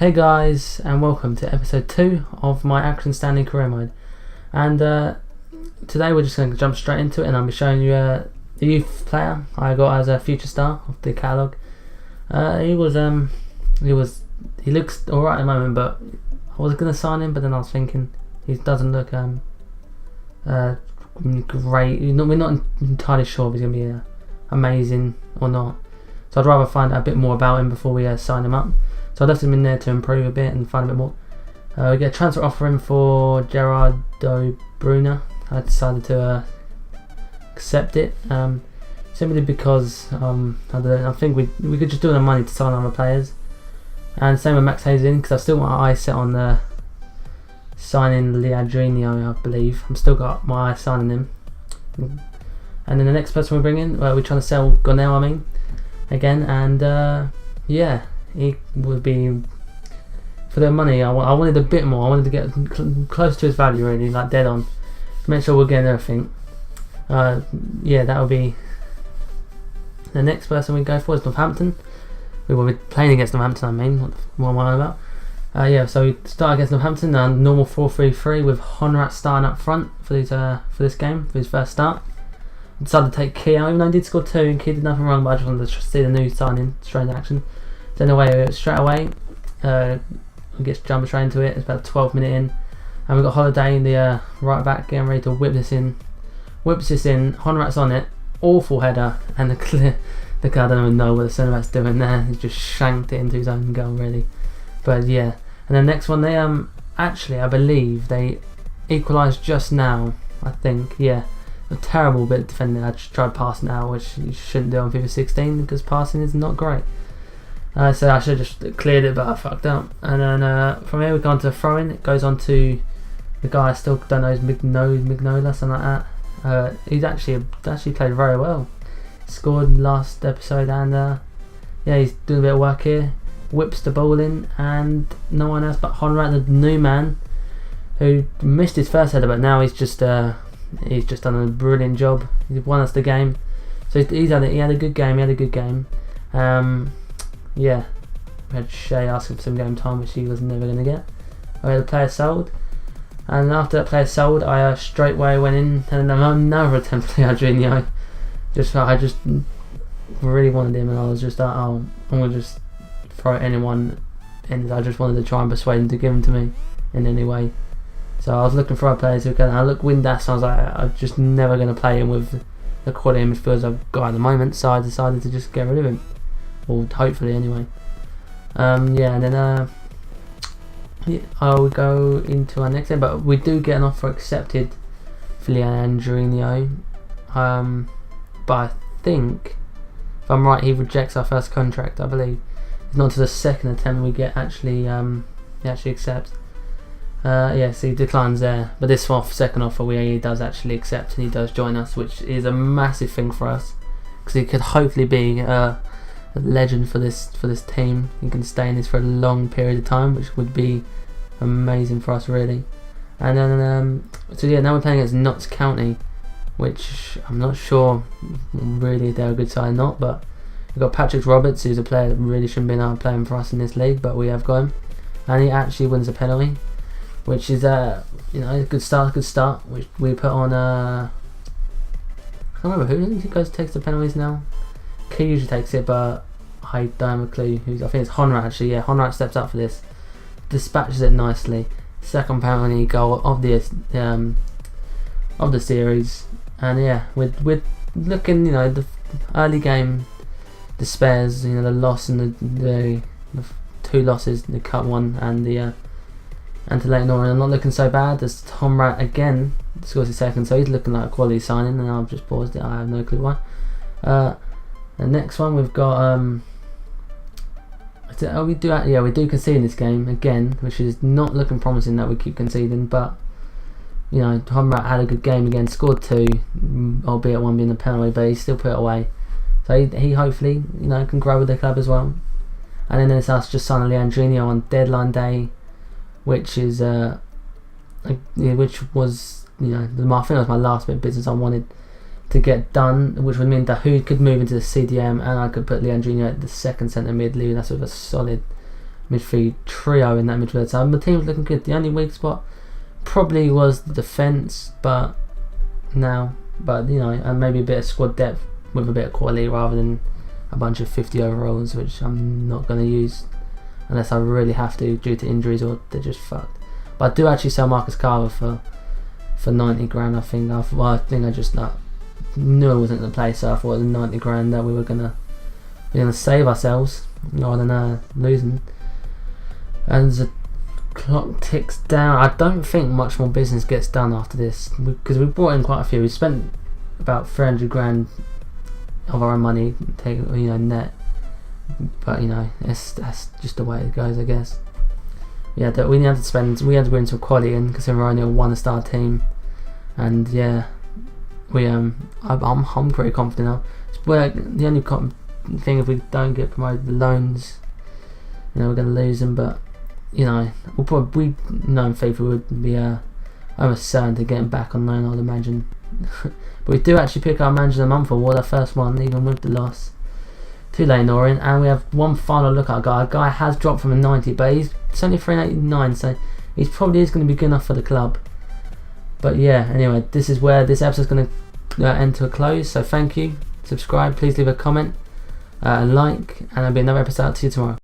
Hey guys, and welcome to episode 2 of my Accrington Stanley career mode. And today we're just going to jump straight into it, and I'll be showing you the youth player I got as a future star of the catalogue. He looks alright at the moment, but I was going to sign him, but then I was thinking he doesn't look great. We're not entirely sure if he's going to be amazing or not. So I'd rather find out a bit more about him before we sign him up. So I left him in there to improve a bit and find a bit more. We get a transfer offer in for Gerardo Brunner. I decided to accept it simply because I don't know, I think we could just do the money to sign other players. And same with Max Hayes in, because I've still got my eyes set on signing Leandrinho, I believe. I've still got my eyes signing him. And then the next person we bring in, we're trying to sell Gonel, again, and yeah. He would be, for the money, I wanted a bit more. I wanted to get close to his value, really, like dead on. Make sure we're getting everything. Yeah, that would be the next person we go for is Northampton. We will be playing against Northampton, what am I on about? Yeah, so we start against Northampton, normal 4-3-3 with Honrat starting up front for this game, for his first start. I decided to take Key out, even though I did score 2 and Key did nothing wrong, but I just wanted to see the new signing straight into action. Then straight away, we get jump straight into it. It's about 12 minutes in, and we've got Holiday in the right back getting ready to whip this in. Whips this in, Honrat's on it, awful header, and the guy, I don't even know what the centre back's doing there. He just shanked it into his own goal, really. But yeah, and then next one, they actually, I believe they equalised just now. I think, yeah, a terrible bit of defending. I just tried passing out, which you shouldn't do on FIFA 16 because passing is not great. So I should have just cleared it, but I fucked up. And then from here we go on to the throw-in. It goes on to the guy I still don't know, is Mignola, something like that. He's actually played very well. Scored last episode, and yeah, he's doing a bit of work here. Whips the ball in, and no one else but Honrat, the new man, who missed his first header, but now he's just done a brilliant job. He's won us the game. So he had a good game. Yeah, we had Shay asking for some game time, which he was never going to get. I had a player sold, and after that player sold, I straight away went in and another attempt to Leandrinho. I just really wanted him, and I was just like, oh, I'm going to just throw anyone, and I just wanted to try and persuade him to give him to me in any way. So I was looking for other players who can. I looked Windass, and I was like, I'm just never going to play him with the quality midfielders I've got at the moment, so I decided to just get rid of him. Or hopefully, anyway. Yeah, and then I will go into our next game, but we do get an offer accepted for Leandrinho. But I think, if I'm right, he rejects our first contract. I believe it's not to the second attempt we get he actually accepts. Yeah, so he declines there, but this second offer he does actually accept, and he does join us, which is a massive thing for us, because he could hopefully be a legend for this team. He can stay in this for a long period of time, which would be amazing for us, really. And then so yeah, now we're playing against Notts County, which I'm not sure really if they're a good side or not, but we've got Patrick Roberts, who's a player that really shouldn't be playing for us in this league, but we have got him, and he actually wins a penalty, which is a good start, which we put on I can't remember who takes the penalties now. Key usually takes it, but I don't have a clue. I think it's Honrat, actually. Yeah, Honrat steps up for this, dispatches it nicely. Second penalty goal of the series, and yeah, we're looking. The early game despairs. The loss and the 2 losses, the cup one and the and to Leighton Orient, are not looking so bad. As Honrat again scores his second, so he's looking like a quality signing, and I've just paused it. I have no clue why. The next one we've got we do concede in this game again, which is not looking promising that we keep conceding, but Honrat had a good game again, scored 2, albeit one being a penalty, but he still put it away. So he hopefully can grow with the club as well. And then it's us just signing Leandrinho on deadline day, which is which was I think that was my last bit of business I wanted to get done, which would mean that Dahoud could move into the CDM, and I could put Leandrinho at the second centre mid, leaving us with a solid midfield trio in that midfield. So the team was looking good. The only weak spot probably was the defence, but you know, and maybe a bit of squad depth with a bit of quality rather than a bunch of 50 overalls, which I'm not going to use unless I really have to due to injuries or they're just fucked. But I do actually sell Marcus Carver for 90 grand. I think I just knew I wasn't going to play, so I thought it was 90 grand that we were gonna save ourselves rather than losing. And the clock ticks down. I don't think much more business gets done after this because we brought in quite a few. We spent about 300 grand of our own money, net. But that's just the way it goes, I guess. Yeah, that we had to go into a quality in because we're only a 1-star team, and yeah, I'm pretty confident now. The only thing, if we don't get promoted, the loans, we're going to lose them. But we'll probably in FIFA would be almost certain to get him back on loan, I'd imagine. But we do actually pick our manager of the month award, our first one, even with the loss to Lane Orient. And we have one final look at our guy. Our guy has dropped from a 90, but it's only 389, so he probably is going to be good enough for the club. But yeah, anyway, this is where this episode's going to end to a close. So thank you. Subscribe, please leave a comment, like, and there'll be another episode to you tomorrow.